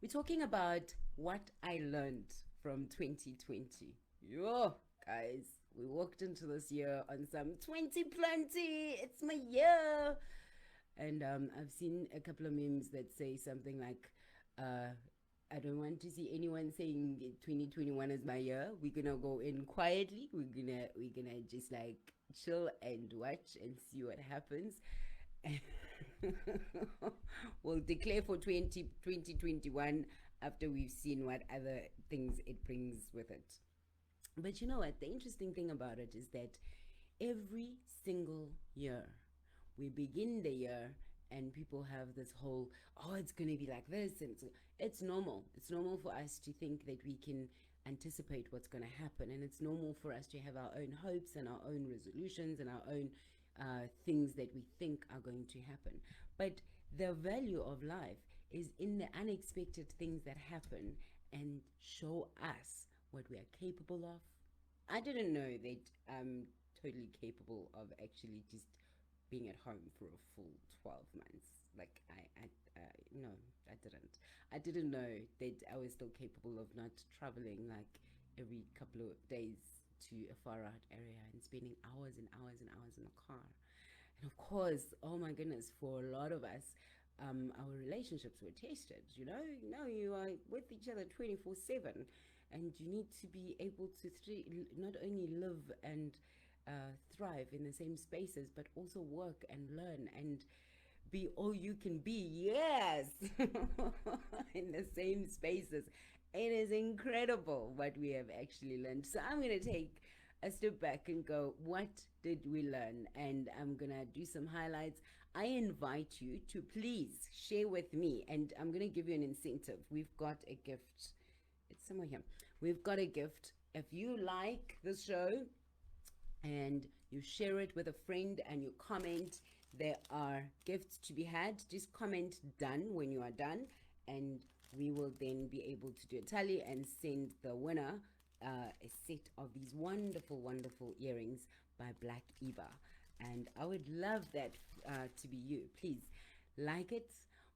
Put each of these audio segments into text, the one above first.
We're talking about what I learned from 2020. Yo, guys, we walked into this year on some 2020. It's my year. And I've seen a couple of memes that say something like, I don't want to see anyone saying 2021 is my year. We're gonna go in quietly. We're gonna just like chill and watch and see what happens. We'll declare for 2021 after we've seen what other things it brings with it. But you know what? The interesting thing about it is that every single year, we begin the year and people have this whole, oh, it's going to be like this. And it's normal. It's normal for us to think that we can anticipate what's going to happen. And it's normal for us to have our own hopes and our own resolutions and our own things that we think are going to happen. But the value of life is in the unexpected things that happen and show us what we are capable of. I didn't know that I'm totally capable of actually just being at home for a full 12 months. Like, no, I didn't. I didn't know that I was still capable of not traveling like every couple of days to a far out area and spending hours and hours and hours in the car. And of course, oh my goodness, for a lot of us, our relationships were tested. Now you are with each other 24/7, and you need to be able to not only live and thrive in the same spaces, but also work and learn and be all you can be. Yes, in the same spaces. It is incredible what we have actually learned. So I'm going to take a step back and go, what did we learn? And I'm going to do some highlights. I invite you to please share with me, and I'm going to give you an incentive. We've got a gift. It's somewhere here. We've got a gift. If you like the show and you share it with a friend and you comment, there are gifts to be had. Just comment done when you are done, and we will then be able to do a tally and send the winner a set of these wonderful, wonderful earrings by Black Eva. And I would love that to be you. Please like it,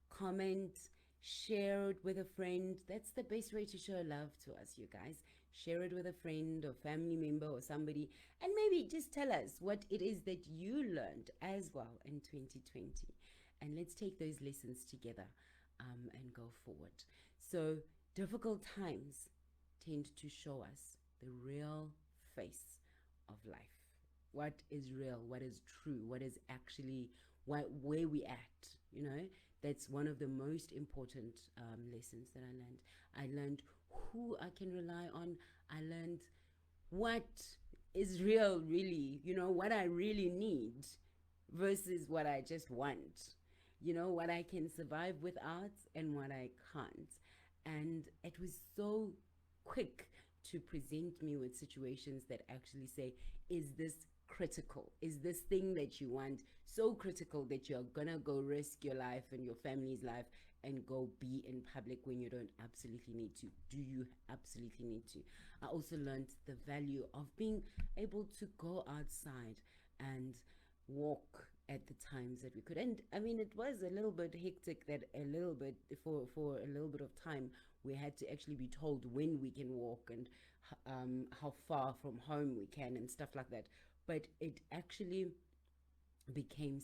comment, share it with a friend. That's the best way to show love to us, you guys. Share it with a friend or family member or somebody, and maybe just tell us what it is that you learned as well in 2020. And let's take those lessons together and go forward. So, difficult times tend to show us the real face of life. What is real, what is true, what is actually where we at, that's one of the most important lessons that I learned who I can rely on. I learned what is real, really, what I really need versus what I just want, what I can survive without and what I can't. And it was so quick to present me with situations that actually say, is this critical? Is this thing that you want so critical that you're gonna go risk your life and your family's life and go be in public when you don't absolutely need to? Do you absolutely need to? I also learned the value of being able to go outside and walk at the times that we could. And I mean, it was a little bit hectic that a little bit for a little bit of time we had to actually be told when we can walk and how far from home we can and stuff like that. But it actually became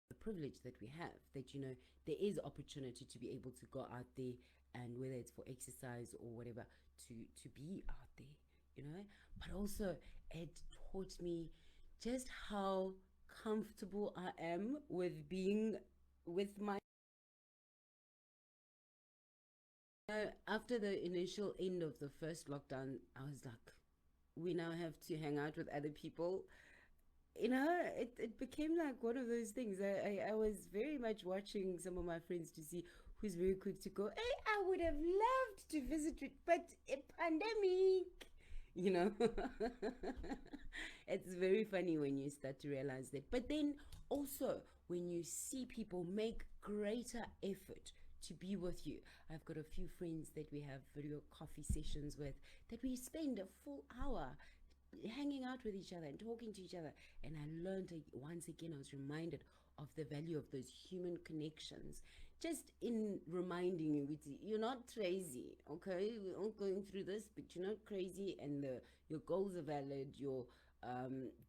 the privilege that we have, that there is opportunity to be able to go out there, and whether it's for exercise or whatever, to be out there, but also it taught me just how comfortable I am with being with my after the initial end of the first lockdown. I was like, we now have to hang out with other people. It became like one of those things. I was very much watching some of my friends to see who's very quick to go, hey, I would have loved to visit it, but a pandemic, you know. It's very funny when you start to realize that. But then also when you see people make greater effort to be with you. I've got a few friends that we have video coffee sessions with, that we spend a full hour hanging out with each other and talking to each other. And I learned once again, I was reminded of the value of those human connections, just in reminding you, you're not crazy, okay? We're all going through this, but you're not crazy, and your goals are valid, your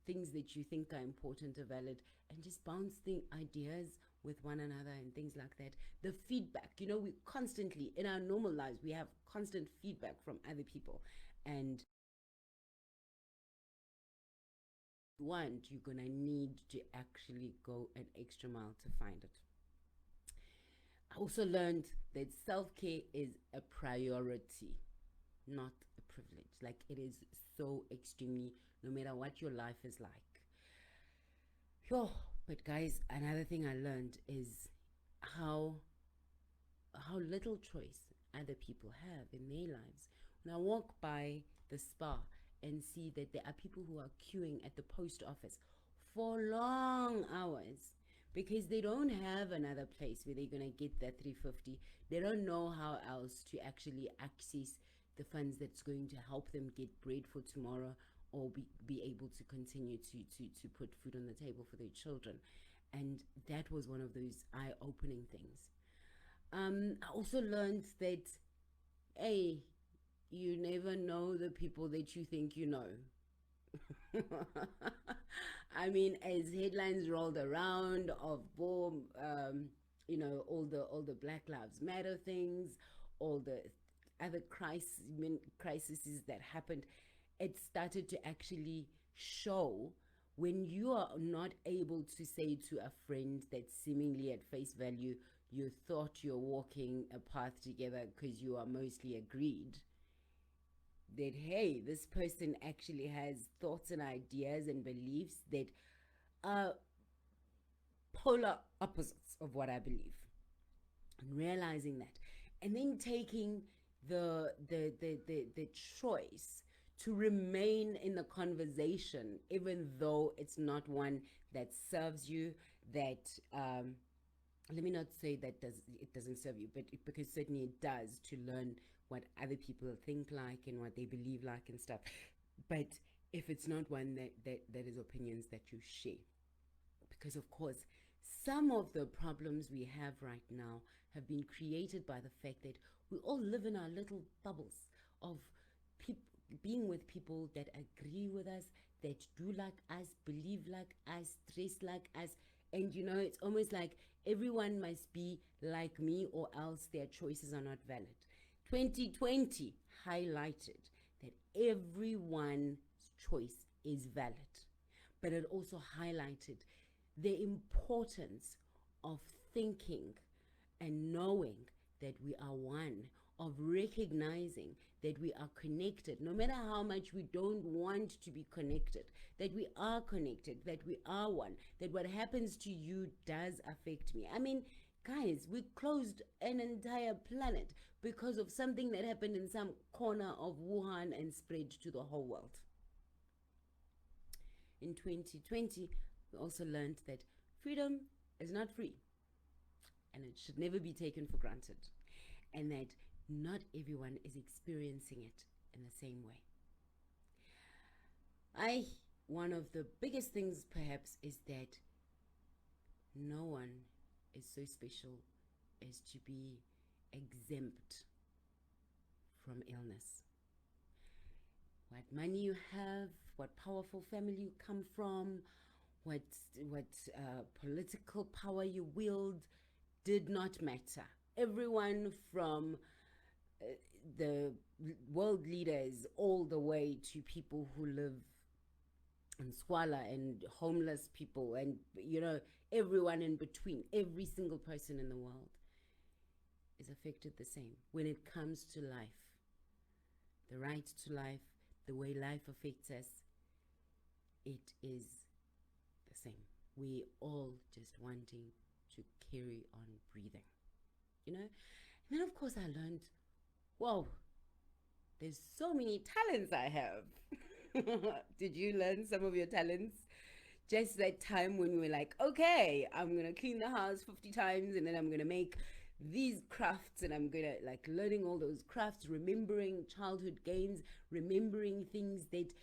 things that you think are important are valid, and just bouncing ideas with one another and things like that. The feedback, we constantly, in our normal lives, we have constant feedback from other people, and want, you're gonna need to actually go an extra mile to find it. I also learned that self-care is a priority, not a privilege. Like, it is so extremely, no matter what your life is like. Yo, but guys, another thing I learned is how how little choice other people have in their lives. When I walk by the spa and see that there are people who are queuing at the post office for long hours because they don't have another place where they're going to get that 350. They don't know how else to actually access the funds that's going to help them get bread for tomorrow, or be able to continue to put food on the table for their children. And that was one of those eye-opening things. I also learned that, hey, you never know the people that you think you know. I mean, as headlines rolled around of boom, all the Black Lives Matter things, all the other crises that happened, it started to actually show when you are not able to say to a friend that seemingly at face value you thought you're walking a path together because you are mostly agreed, that hey, this person actually has thoughts and ideas and beliefs that are polar opposites of what I believe, and realizing that, and then taking the choice to remain in the conversation even though it's not one that serves you, that let me not say that it doesn't serve you, but because certainly it does, to learn what other people think like and what they believe like and stuff. But if it's not one that is opinions that you share, because of course some of the problems we have right now have been created by the fact that we all live in our little bubbles of people, being with people that agree with us, that do like us, believe like us, dress like us. And it's almost like everyone must be like me or else their choices are not valid. 2020 highlighted that everyone's choice is valid, but it also highlighted the importance of thinking and knowing that we are one, of recognizing that we are connected, no matter how much we don't want to be connected, that we are connected, that we are one, that what happens to you does affect me. I mean, guys, we closed an entire planet because of something that happened in some corner of Wuhan and spread to the whole world. In 2020, we also learned that freedom is not free and it should never be taken for granted, and that not everyone is experiencing it in the same way. One of the biggest things perhaps is that no one is so special as to be exempt from illness. What money you have, what powerful family you come from, what political power you wield, did not matter. Everyone from the world leaders all the way to people who live in squalor and homeless people and everyone in between, every single person in the world is affected the same when it comes to life. The right to life, the way life affects us, it is the same. We all just wanting to carry on breathing, And then of course I learned, whoa, there's so many talents I have. Did you learn some of your talents? Just that time when we were like, okay, I'm gonna clean the house 50 times and then I'm gonna make these crafts, and I'm gonna like learning all those crafts, remembering childhood games, remembering things that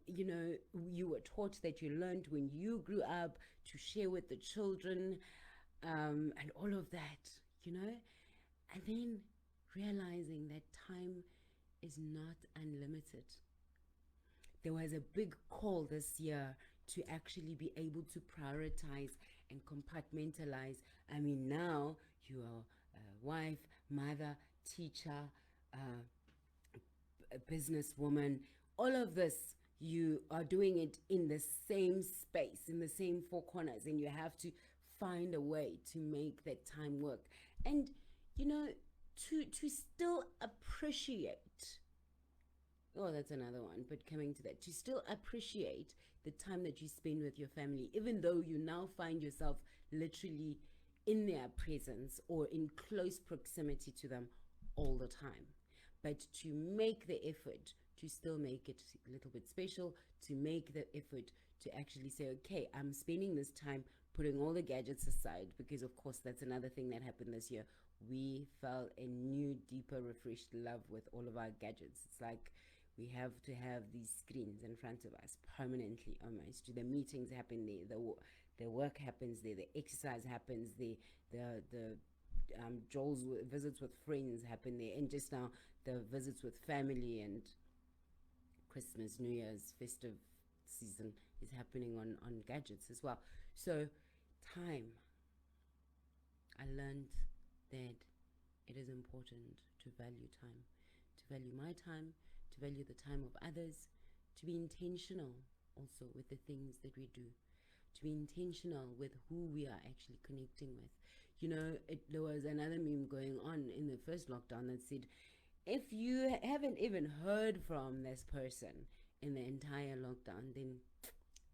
you were taught, that you learned when you grew up to share with the children, and all of that. you know, and then realizing that time is not unlimited. There was a big call this year to actually be able to prioritize and compartmentalize. I mean, now you are a wife, mother, teacher, a businesswoman, all of this, you are doing it in the same space, in the same four corners, and you have to find a way to make that time work. And, you know, to still appreciate, oh, that's another one, but coming to that, to still appreciate the time that you spend with your family, even though you now find yourself literally in their presence or in close proximity to them all the time. But to make the effort to still make it a little bit special, to make the effort to actually say, okay, I'm spending this time putting all the gadgets aside, because of course that's another thing that happened this year. We fell a new, deeper, refreshed love with all of our gadgets. It's like we have to have these screens in front of us permanently almost. The meetings happen there, the work happens there, the exercise happens there, the Joel's visits with friends happen there, and just now the visits with family and Christmas, New Year's, festive season is happening on gadgets as well. So time, I learned that it is important to value time, to value my time, to value the time of others, to be intentional also with the things that we do, to be intentional with who we are actually connecting with. You know, there was another meme going on in the first lockdown that said, if you haven't even heard from this person in the entire lockdown, then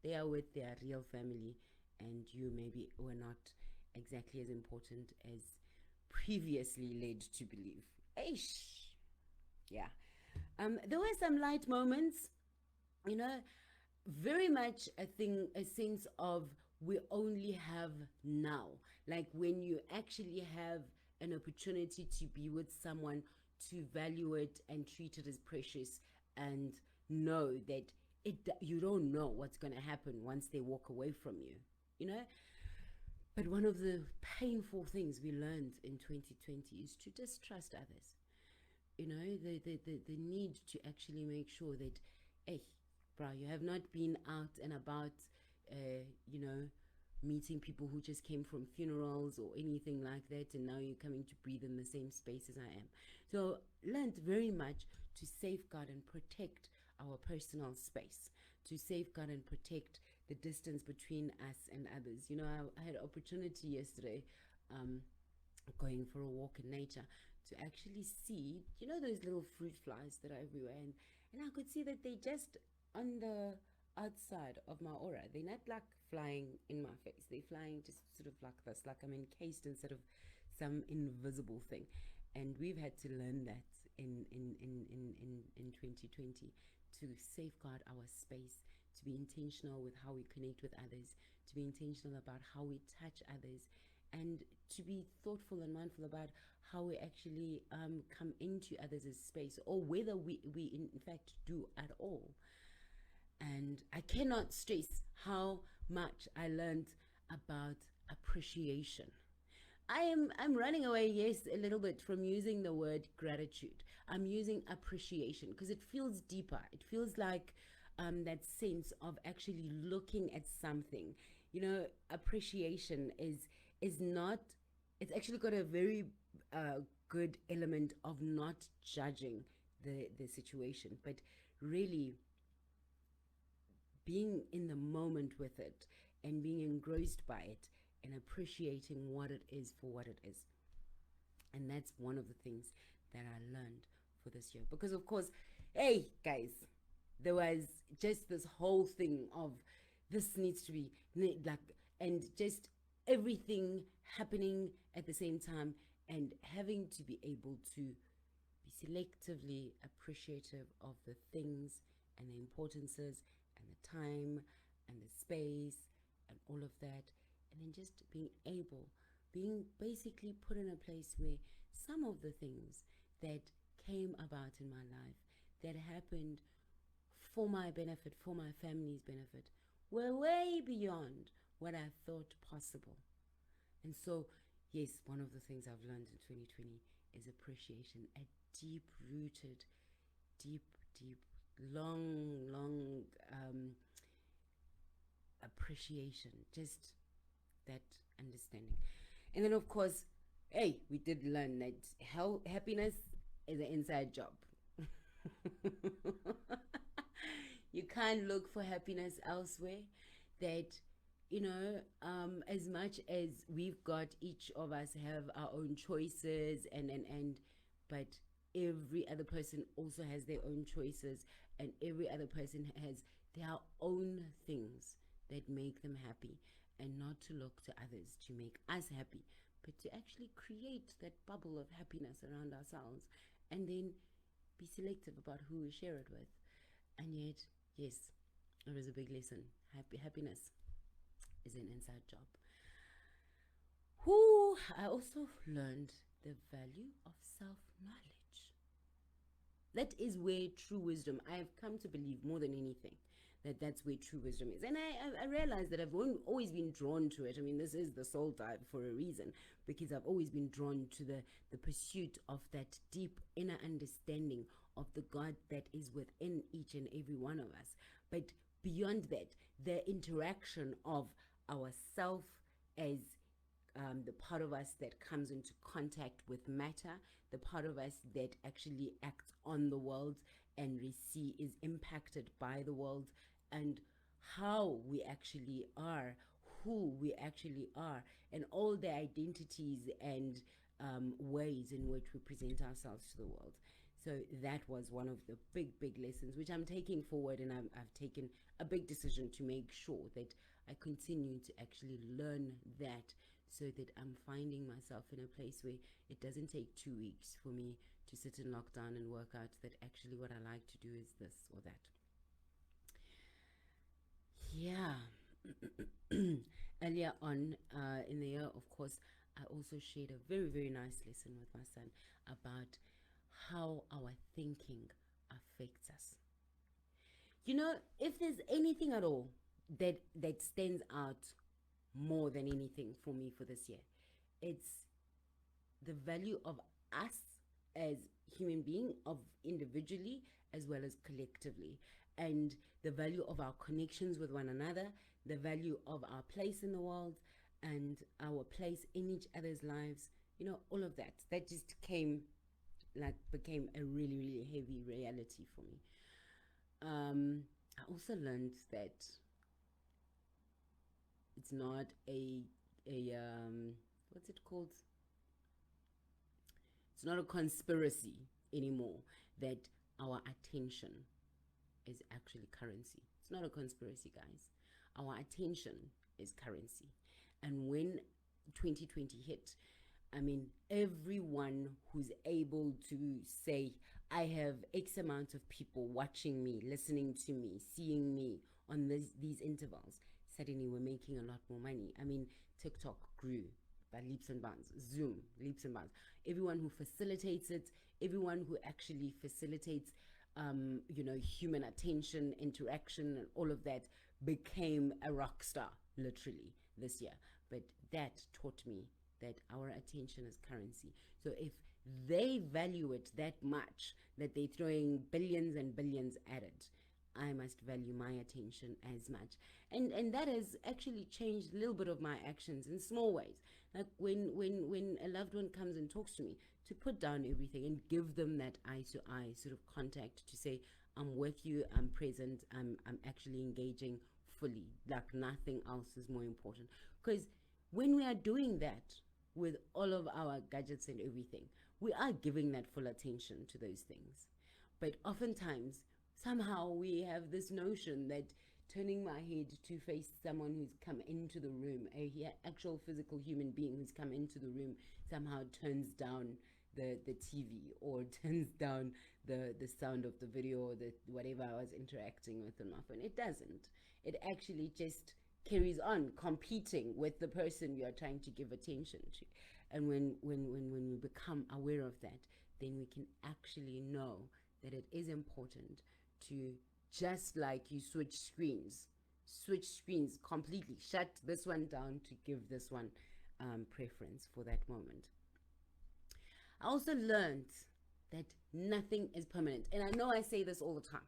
they are with their real family, and you maybe were not exactly as important as previously led to believe. Aish. Yeah. There were some light moments, you know, very much a sense of we only have now. Like when you actually have an opportunity to be with someone, to value it and treat it as precious, and know that you don't know what's going to happen once they walk away from you, you know. But one of the painful things we learned in 2020 is to distrust others. You know, the need to actually make sure that, hey, bro, you have not been out and about, you know, meeting people who just came from funerals or anything like that, and now you're coming to breathe in the same space as I am. So learned very much to safeguard and protect our personal space, to safeguard and protect the distance between us and others. You know, I had opportunity yesterday, going for a walk in nature, to actually see, you know, those little fruit flies that are everywhere, and I could see that they just on the outside of my aura. They're not like flying in my face. They're flying just sort of like this, like I'm encased instead of some invisible thing. And we've had to learn that in 2020, to safeguard our space, to be intentional with how we connect with others, to be intentional about how we touch others, and to be thoughtful and mindful about how we actually come into others' space, or whether we in fact do at all. And I cannot stress how much I learned about appreciation. I'm running away, yes, a little bit from using the word gratitude. I'm using appreciation because it feels deeper. It feels like that sense of actually looking at something. You know, appreciation is not. It's actually got a very good element of not judging the situation, but really being in the moment with it and being engrossed by it and appreciating what it is for what it is. And that's one of the things that I learned for this year. Because, of course, hey, guys, there was just this whole thing of this needs to be like, and just everything happening at the same time, and having to be able to be selectively appreciative of the things and the importances and the time and the space and all of that, and then just being basically put in a place where some of the things that came about in my life, that happened for my benefit, for my family's benefit, were way beyond what I thought possible. And so Yes, one of the things I've learned in 2020 is appreciation, a deep rooted, deep, deep, long appreciation, just that understanding. And then, of course, hey, we did learn that happiness is an inside job. You can't look for happiness elsewhere. That, as much as we've got, each of us have our own choices, but every other person also has their own choices, and every other person has their own things that make them happy, and not to look to others to make us happy, but to actually create that bubble of happiness around ourselves, and then be selective about who we share it with. And yet, yes, it was a big lesson. Happiness is an inside job. Who I also learned the value of self knowledge. That is where true wisdom, I have come to believe more than anything, that that's where true wisdom is. And I realized that I've always been drawn to it. I mean, this is the soul dive for a reason, because I've always been drawn to the pursuit of that deep inner understanding of the God that is within each and every one of us. But beyond that, the interaction of ourself as the part of us that comes into contact with matter, the part of us that actually acts on the world and is impacted by the world, and how we actually are, who we actually are, and all the identities and ways in which we present ourselves to the world. So that was one of the big lessons which I'm taking forward, and I've taken a big decision to make sure that I continue to actually learn that, so that I'm finding myself in a place where it doesn't take 2 weeks for me to sit in lockdown and work out that actually what I like to do is this or that. Yeah. Earlier on in the year, of course, I also shared a very nice lesson with my son about how our thinking affects us. If there's anything at all that stands out more than anything for me for this year, it's the value of us as human being, of individually as well as collectively, and the value of our connections with one another, the value of our place in the world, and our place in each other's lives. All of that just became a really heavy reality for me. I also learned that it's not a what's it called? It's not a conspiracy anymore that our attention is actually currency. It's not a conspiracy, guys. Our attention is currency. And when 2020 hit, I mean, everyone who's able to say, I have X amount of people watching me, listening to me, seeing me on these intervals, suddenly we're making a lot more money. I mean, TikTok grew by leaps and bounds, Zoom, leaps and bounds. Everyone who facilitates it, everyone who actually facilitates, human attention, interaction, and all of that became a rock star, literally, this year. But that taught me that our attention is currency. So if they value it that much that they're throwing billions and billions at it, I must value my attention as much. And that has actually changed a little bit of my actions in small ways. Like when a loved one comes and talks to me, to put down everything and give them that eye to eye sort of contact, to say, I'm with you, I'm present, I'm actually engaging fully. Like nothing else is more important. Because when we are doing that with all of our gadgets and everything, we are giving that full attention to those things. But oftentimes, somehow we have this notion that turning my head to face someone who's come into the room, actual physical human being who's come into the room, somehow turns down the TV, or turns down the sound of the video, or the whatever I was interacting with on my phone. It doesn't. It actually just carries on competing with the person you are trying to give attention to. And when we become aware of that, then we can actually know that it is important to, just like you switch screens completely, shut this one down to give this one preference for that moment. I also learned that nothing is permanent. And I know I say this all the time,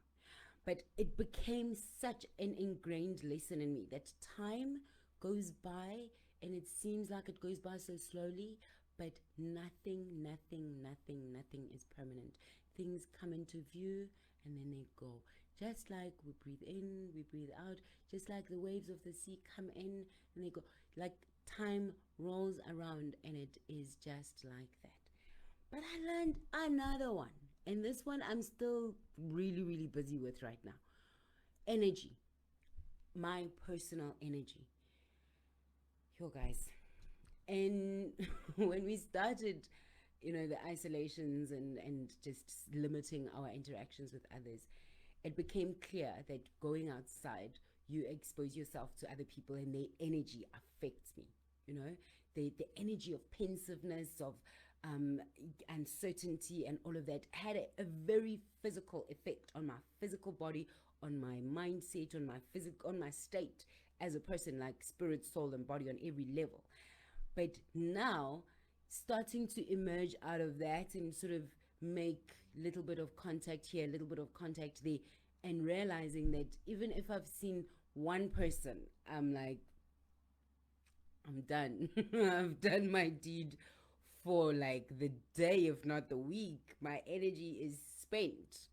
but it became such an ingrained lesson in me that time goes by and it seems like it goes by so slowly, but nothing is permanent. Things come into view and then they go. Just like we breathe in, we breathe out, just like the waves of the sea come in and they go. Like time rolls around and it is just like that. But I learned another one. And this one I'm still really busy with right now. Energy. My personal energy. Yo, guys. And when we started, the isolations and just limiting our interactions with others, it became clear that going outside, you expose yourself to other people and their energy affects me. The energy of pensiveness, of uncertainty and all of that had a very physical effect on my physical body, on my mindset, on my state as a person, like spirit, soul, and body on every level. But now, starting to emerge out of that and sort of make little bit of contact here, a little bit of contact there, and realizing that even if I've seen one person, I'm like, I'm done. I've done my deed for like the day, if not the week. My energy is spent.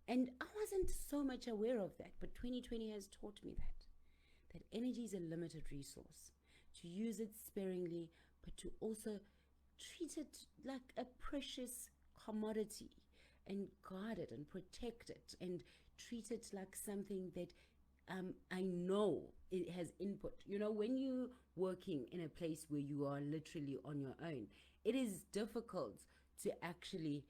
And I wasn't so much aware of that, but 2020 has taught me that energy is a limited resource. To use it sparingly, but to also treat it like a precious commodity and guard it and protect it and treat it like something that I know it has input. When you're working in a place where you are literally on your own, it is difficult to actually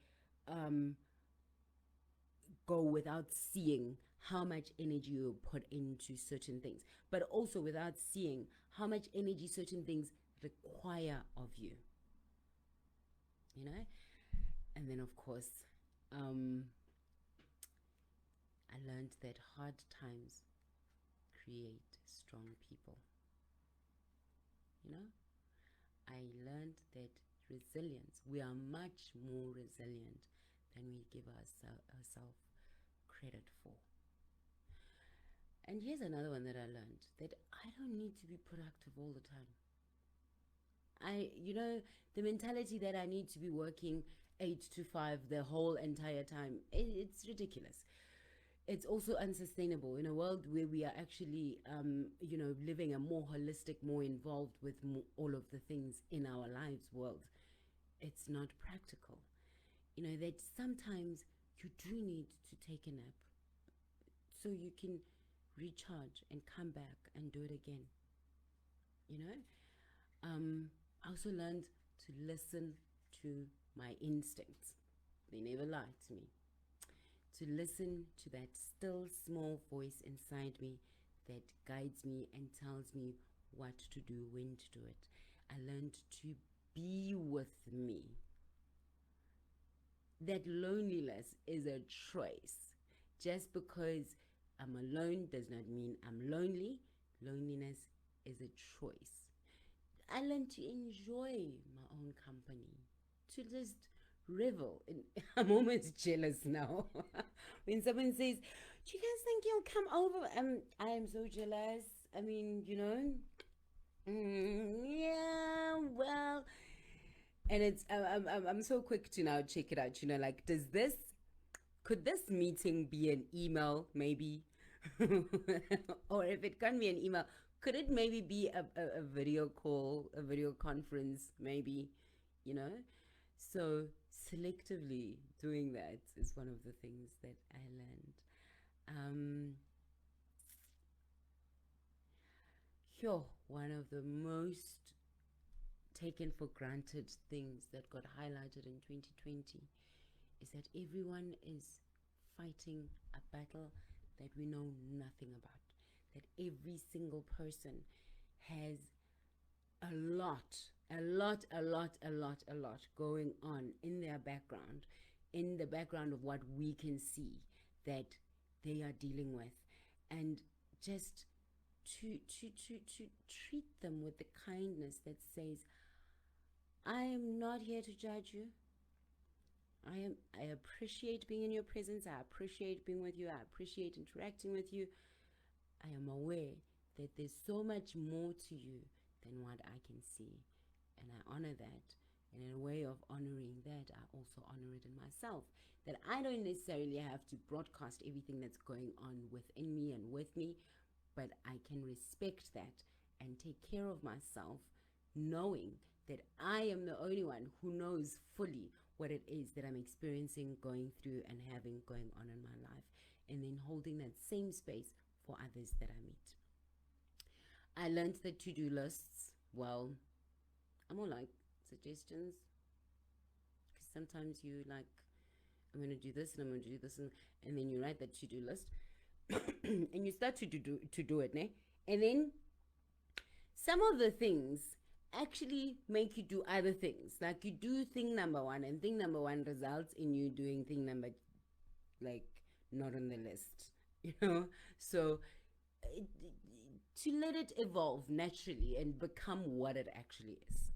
go without seeing how much energy you put into certain things, but also without seeing how much energy certain things require of you. And then, of course, I learned that hard times create strong people. I learned that resilience, we are much more resilient than we give ourselves credit for. And here's another one that I learned, that I don't need to be productive all the time. The mentality that I need to be working 8 to 5 the whole entire time, it's ridiculous. It's also unsustainable in a world where we are actually, living a more holistic, more involved with all of the things in our lives world. It's not practical. That sometimes you do need to take a nap so you can recharge and come back and do it again. I also learned to listen to my instincts. They never lied to me. To listen to that still small voice inside me that guides me and tells me what to do, when to do it. I learned to be with me. That loneliness is a choice. Just because I'm alone does not mean I'm lonely. Loneliness is a choice. I learned to enjoy my own company, to just revel. I'm almost jealous now when someone says, "Do you guys think you'll come over?" I am so jealous. I mean, yeah, well, and it's I'm so quick to now check it out. Like, could this meeting be an email maybe? Or if it can't be an email, could it maybe be a video call, a video conference maybe? So selectively doing that is one of the things that I learned. One of the most taken for granted things that got highlighted in 2020 is that everyone is fighting a battle that we know nothing about. That every single person has a lot going on in their background, in the background of what we can see that they are dealing with. And just to treat them with the kindness that says, I am not here to judge you. I appreciate being in your presence. I appreciate being with you. I appreciate interacting with you. I am aware that there's so much more to you than what I can see. And I honor that. And in a way of honoring that, I also honor it in myself. That I don't necessarily have to broadcast everything that's going on within me and with me, but I can respect that and take care of myself, knowing that I am the only one who knows fully what it is that I'm experiencing, going through, and having going on in my life. And then holding that same space for others that I meet. I learned that to-do lists, well, I'm more like suggestions. Because sometimes you like, I'm going to do this and I'm going to do this. And then you write that to-do list. And you start to do it, né? And then some of the things actually make you do other things. Like you do thing number one, and thing number one results in you doing thing number, like, not on the list, you know? So to let it evolve naturally and become what it actually is.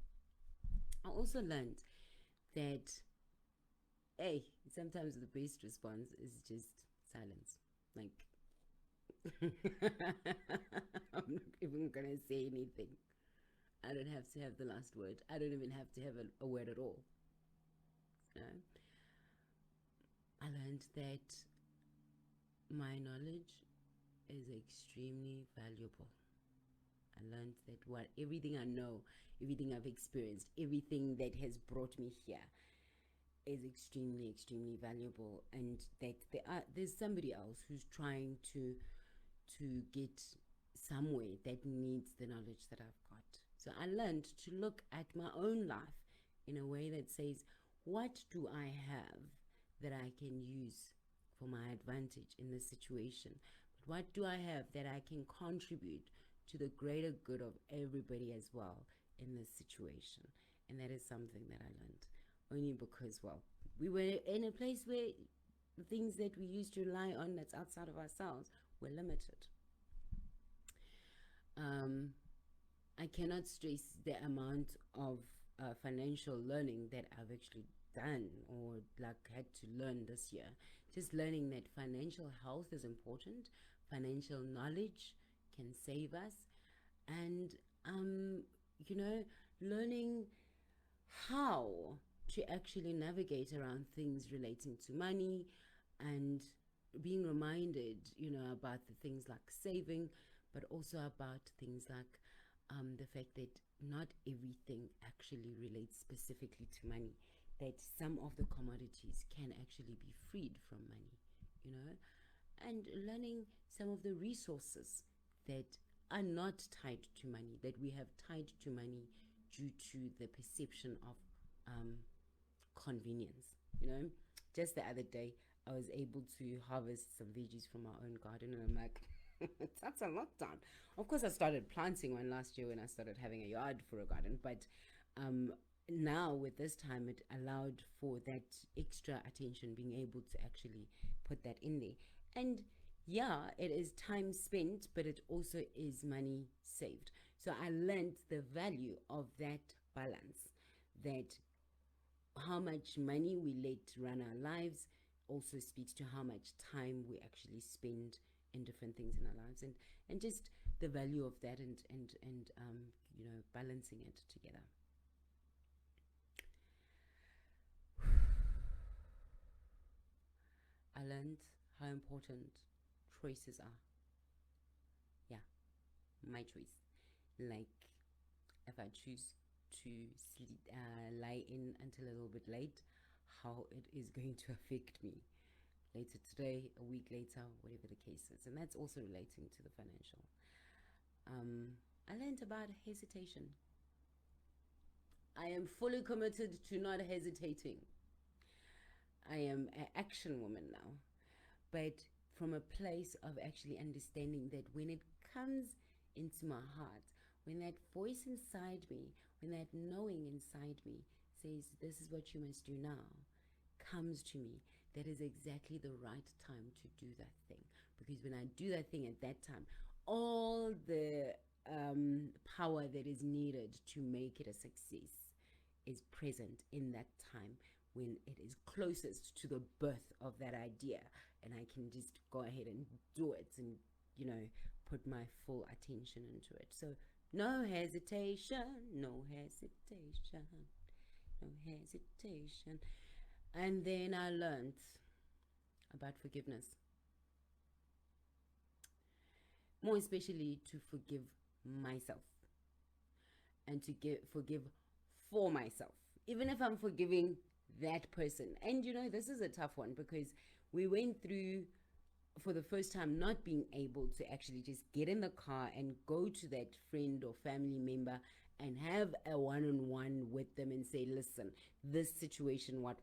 I also learned that, hey, sometimes the best response is just silence. Like, I'm not even gonna say anything. I don't have to have the last word. I don't even have to have a word at all. You know? I learned that my knowledge is extremely valuable. I learned that everything I know, everything I've experienced, everything that has brought me here is extremely, extremely valuable, and that there's somebody else who's trying to get somewhere that needs the knowledge that I've got. So I learned to look at my own life in a way that says, what do I have that I can use for my advantage in this situation? But what do I have that I can contribute to the greater good of everybody as well in this situation? And that is something that I learned only because, well, we were in a place where the things that we used to rely on that's outside of ourselves were limited. I cannot stress the amount of financial learning that I've actually done or like had to learn this year. Just learning that financial health is important, financial knowledge can save us, and you know, learning how to actually navigate around things relating to money, and being reminded, you know, about the things like saving, but also about things like the fact that not everything actually relates specifically to money, that some of the commodities can actually be freed from money, you know, and learning some of the resources that are not tied to money, that we have tied to money due to the perception of convenience, you know. Just the other day, I was able to harvest some veggies from our own garden, and I'm like, that's a lockdown. Of course, I started planting one last year when I started having a yard for a garden, but now with this time, it allowed for that extra attention, being able to actually put that in there. And yeah, it is time spent, but it also is money saved. So I learned the value of that balance, that how much money we let run our lives also speaks to how much time we actually spend in different things in our lives, and just the value of that, and you know, balancing it together. I learned how important choices are. Yeah, my choice. Like if I choose to lie in until a little bit late, how it is going to affect me later today, a week later, whatever the case is. And that's also relating to the financial. I learned about hesitation. I am fully committed to not hesitating. I am an action woman now, but from a place of actually understanding that when it comes into my heart, when that voice inside me, when that knowing inside me says, this is what you must do now, comes to me, that is exactly the right time to do that thing. Because when I do that thing at that time, all the power that is needed to make it a success is present in that time when it is closest to the birth of that idea, and I can just go ahead and do it and, you know, put my full attention into it. So no hesitation, no hesitation, no hesitation. And then I learned about forgiveness, more especially to forgive myself and to forgive for myself, even if I'm forgiving that person. And you know, this is a tough one because we went through, for the first time, not being able to actually just get in the car and go to that friend or family member and have a one-on-one with them and say, listen, this situation, what.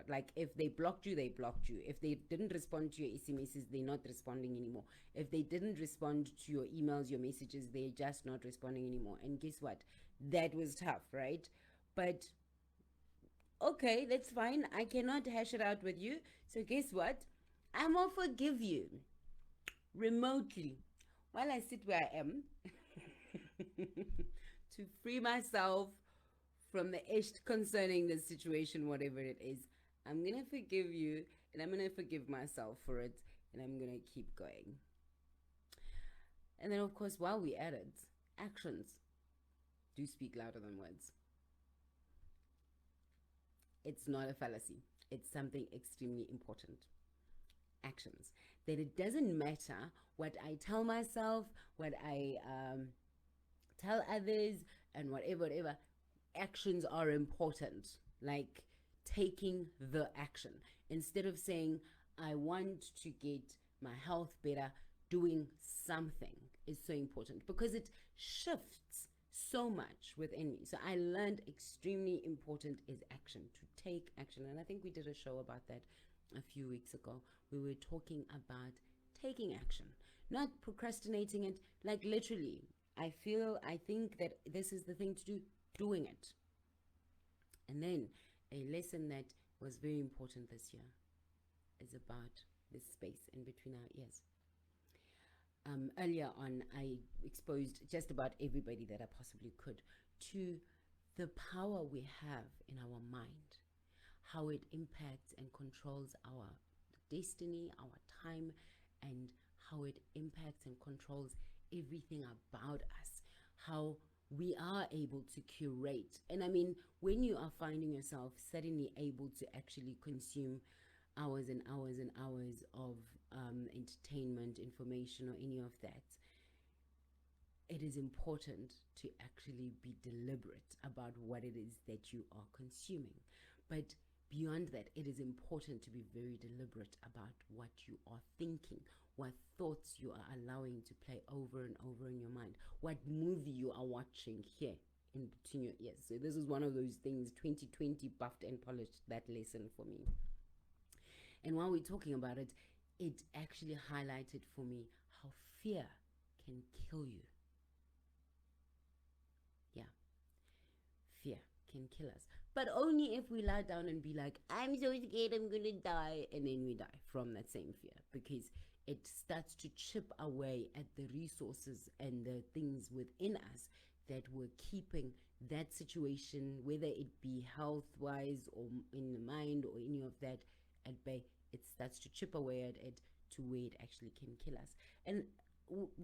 Like, if they blocked you, they blocked you. If they didn't respond to your SMSs, they're not responding anymore. If they didn't respond to your emails, your messages, they're just not responding anymore. And guess what? That was tough, right? But okay, that's fine. I cannot hash it out with you. So guess what? I'm gonna forgive you remotely while I sit where I am to free myself from the ish concerning this situation, whatever it is. I'm gonna forgive you, and I'm gonna forgive myself for it, and I'm gonna keep going. And then, of course, while we at it, actions do speak louder than words. It's not a fallacy, it's something extremely important. Actions. That it doesn't matter what I tell myself, what I tell others, and whatever. Actions are important. Like taking the action. Instead of saying, I want to get my health better, doing something is so important because it shifts so much within me. So I learned extremely important is action, to take action. And I think we did a show about that a few weeks ago. We were talking about taking action, not procrastinating it. Like, literally, I think that this is the thing to do, doing it. And then a lesson that was very important this year is about this space in between our ears. Earlier on, I exposed just about everybody that I possibly could to the power we have in our mind, how it impacts and controls our destiny, our time, and how it impacts and controls everything about us, how we are able to curate. And I mean, when you are finding yourself suddenly able to actually consume hours and hours and hours of entertainment, information, or any of that, it is important to actually be deliberate about what it is that you are consuming. But beyond that, it is important to be very deliberate about what you are thinking, what thoughts you are allowing to play over and over in your mind, what movie you are watching here in between your ears. So this is one of those things. 2020 buffed and polished that lesson for me. And while we're talking about it, it actually highlighted for me how fear can kill you. Yeah, fear can kill us. But only if we lie down and be like, I'm so scared I'm gonna die. And then we die from that same fear, because it starts to chip away at the resources and the things within us that were keeping that situation, whether it be health-wise or in the mind or any of that, at bay. It starts to chip away at it to where it actually can kill us. And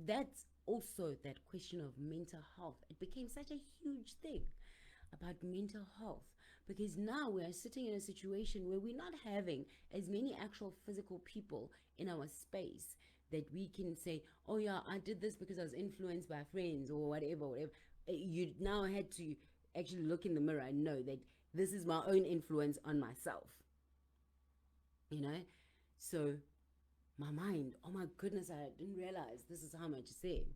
that's also that question of mental health. It became such a huge thing about mental health, because now we are sitting in a situation where we're not having as many actual physical people in our space that we can say, oh yeah, I did this because I was influenced by friends or whatever. You now had to actually look in the mirror and know that this is my own influence on myself, you know. So my mind, oh my goodness, I didn't realize this is how much it's there,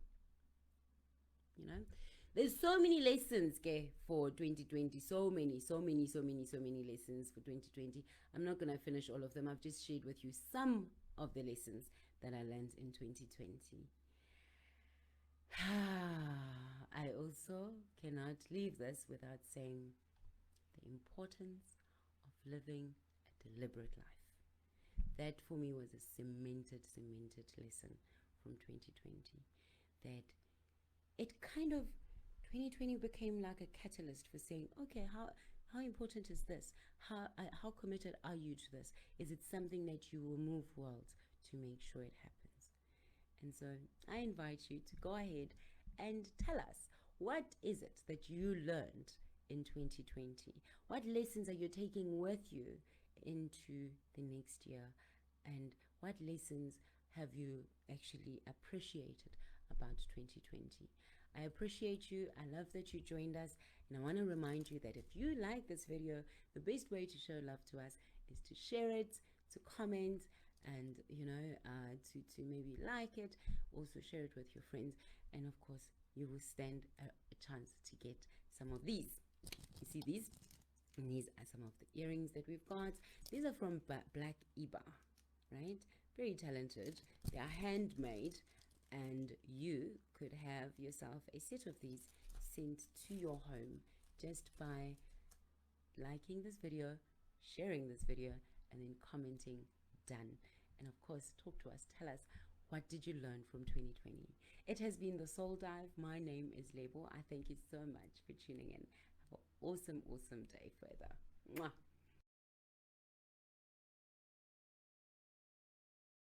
you know. There's so many lessons, for 2020. So many lessons for 2020. I'm not going to finish all of them. I've just shared with you some of the lessons that I learned in 2020. I also cannot leave this without saying the importance of living a deliberate life. That for me was a cemented lesson from 2020. that it kind of 2020 became like a catalyst for saying, okay, how important is this? How committed are you to this? Is it something that you will move worlds to make sure it happens? And so I invite you to go ahead and tell us, what is it that you learned in 2020? What lessons are you taking with you into the next year? And what lessons have you actually appreciated about 2020? I appreciate you. I love that you joined us. And I want to remind you that if you like this video, the best way to show love to us is to share it, to comment, and to maybe like it. Also share it with your friends. And of course, you will stand a chance to get some of these. You see these? And these are some of the earrings that we've got. These are from Black Iba, right? Very talented. They are handmade, and you could have yourself a set of these sent to your home just by liking this video, sharing this video, and then commenting done. And of course, talk to us. Tell us, what did you learn from 2020? It has been the Soul Dive. My name is Lebo. I thank you so much for tuning in. Have an awesome, awesome day further.